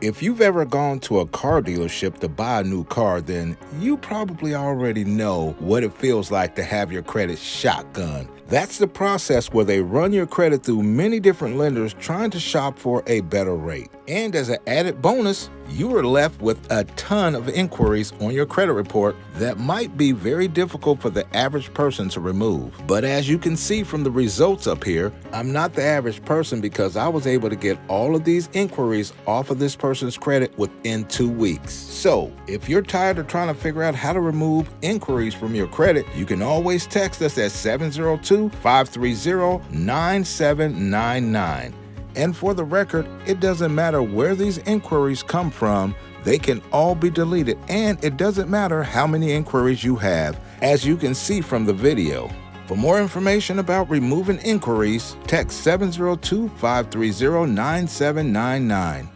If you've ever gone to a car dealership to buy a new car, then you probably already know what it feels like to have your credit shotgun. That's the process where they run your credit through many different lenders trying to shop for a better rate. And as an added bonus, you are left with a ton of inquiries on your credit report that might be very difficult for the average person to remove. But as you can see from the results up here, I'm not the average person because I was able to get all of these inquiries off of this person's credit within 2 weeks. So if you're tired of trying to figure out how to remove inquiries from your credit, you can always text us at 702-530-9799. And for the record, it doesn't matter where these inquiries come from, they can all be deleted, and it doesn't matter how many inquiries you have, as you can see from the video. For more information about removing inquiries, text 702-530-9799.